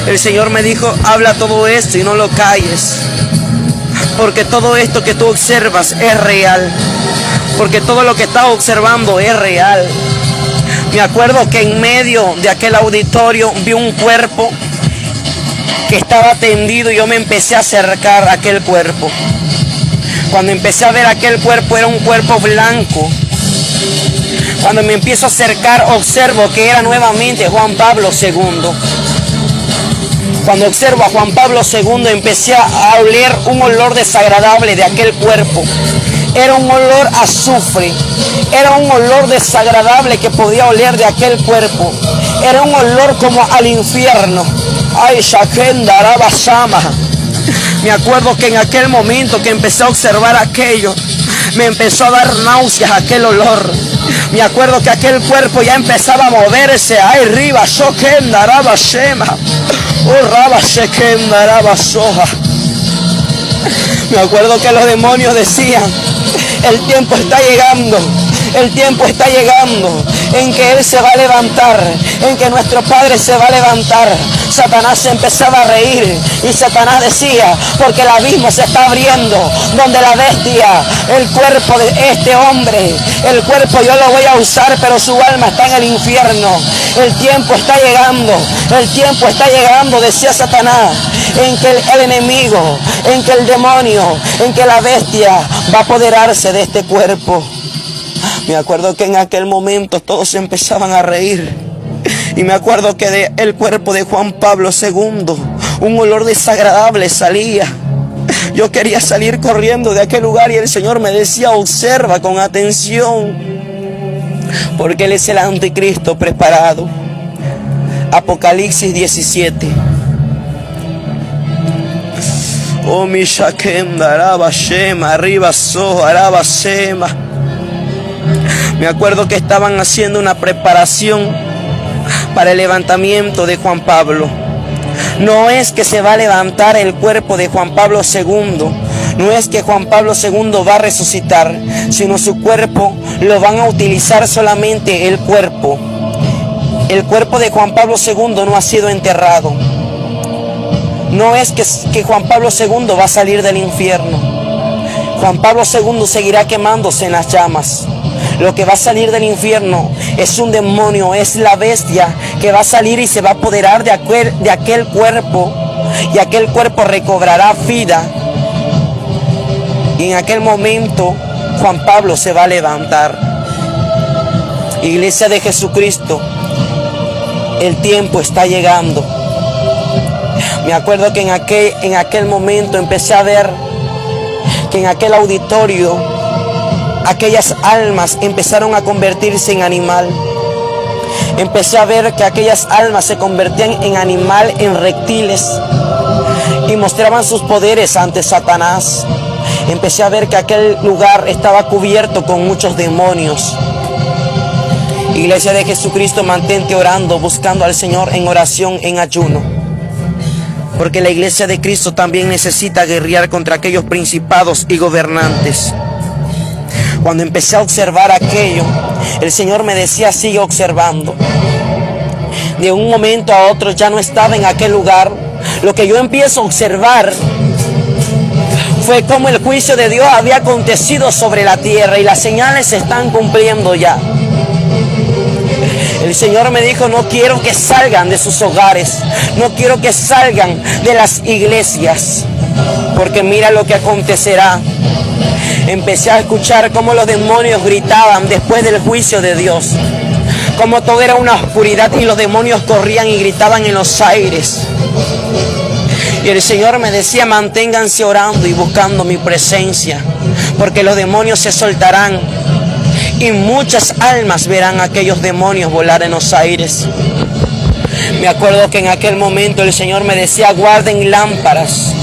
El Señor me dijo, habla todo esto y no lo calles. Porque todo esto que tú observas es real. Porque todo lo que estás observando es real. Me acuerdo que en medio de aquel auditorio vi un cuerpo que estaba tendido y yo me empecé a acercar a aquel cuerpo. Cuando empecé a ver aquel cuerpo, era un cuerpo blanco. Cuando me empiezo a acercar, observo que era nuevamente Juan Pablo II. Cuando observo a Juan Pablo II, empecé a oler un olor desagradable de aquel cuerpo. Era un olor a azufre, era un olor desagradable que podía oler de aquel cuerpo. Era un olor como al infierno. Ay, Shakenda Arabasama. Me acuerdo que en aquel momento que empecé a observar aquello, me empezó a dar náuseas aquel olor. Me acuerdo que aquel cuerpo ya empezaba a moverse. Ay, Riba, Shokenda Arabashema. Oh, Raba Shekenda Arabasoja. Me acuerdo que los demonios decían, el tiempo está llegando, el tiempo está llegando en que Él se va a levantar, en que nuestro Padre se va a levantar. Satanás se empezaba a reír y Satanás decía, porque el abismo se está abriendo, donde la bestia, el cuerpo de este hombre, el cuerpo yo lo voy a usar, pero su alma está en el infierno. El tiempo está llegando, el tiempo está llegando, decía Satanás, en que el enemigo, en que el demonio, en que la bestia va a apoderarse de este cuerpo. Me acuerdo que en aquel momento todos se empezaban a reír. Y me acuerdo que del cuerpo de Juan Pablo II, un olor desagradable salía. Yo quería salir corriendo de aquel lugar y el Señor me decía, observa con atención, porque Él es el anticristo preparado. Apocalipsis 17. Oh, mi Shakenda, Arabashema, arriba so, Arabashema. Me acuerdo que estaban haciendo una preparación para el levantamiento de Juan Pablo. No es que se va a levantar el cuerpo de Juan Pablo II, no es que Juan Pablo II va a resucitar, sino su cuerpo lo van a utilizar solamente el cuerpo. El cuerpo de Juan Pablo II no ha sido enterrado. No es que Juan Pablo II va a salir del infierno. Juan Pablo II seguirá quemándose en las llamas. Lo que va a salir del infierno es un demonio, es la bestia que va a salir y se va a apoderar de aquel cuerpo, y aquel cuerpo recobrará vida. Y en aquel momento Juan Pablo se va a levantar. Iglesia de Jesucristo, el tiempo está llegando. Me acuerdo que en aquel momento empecé a ver que en aquel auditorio aquellas almas empezaron a convertirse en animal. Empecé a ver que aquellas almas se convertían en animal, en reptiles, y mostraban sus poderes ante Satanás. Empecé a ver que aquel lugar estaba cubierto con muchos demonios. Iglesia de Jesucristo, mantente orando, buscando al Señor en oración, en ayuno. Porque la iglesia de Cristo también necesita guerrear contra aquellos principados y gobernantes. Cuando empecé a observar aquello, el Señor me decía, sigue observando. De un momento a otro ya no estaba en aquel lugar. Lo que yo empiezo a observar fue como el juicio de Dios había acontecido sobre la tierra y las señales se están cumpliendo ya. El Señor me dijo, no quiero que salgan de sus hogares, no quiero que salgan de las iglesias, porque mira lo que acontecerá. Empecé a escuchar cómo los demonios gritaban después del juicio de Dios, como todo era una oscuridad y los demonios corrían y gritaban en los aires. Y el Señor me decía, manténganse orando y buscando mi presencia, porque los demonios se soltarán y muchas almas verán a aquellos demonios volar en los aires. Me acuerdo que en aquel momento el Señor me decía, guarden lámparas,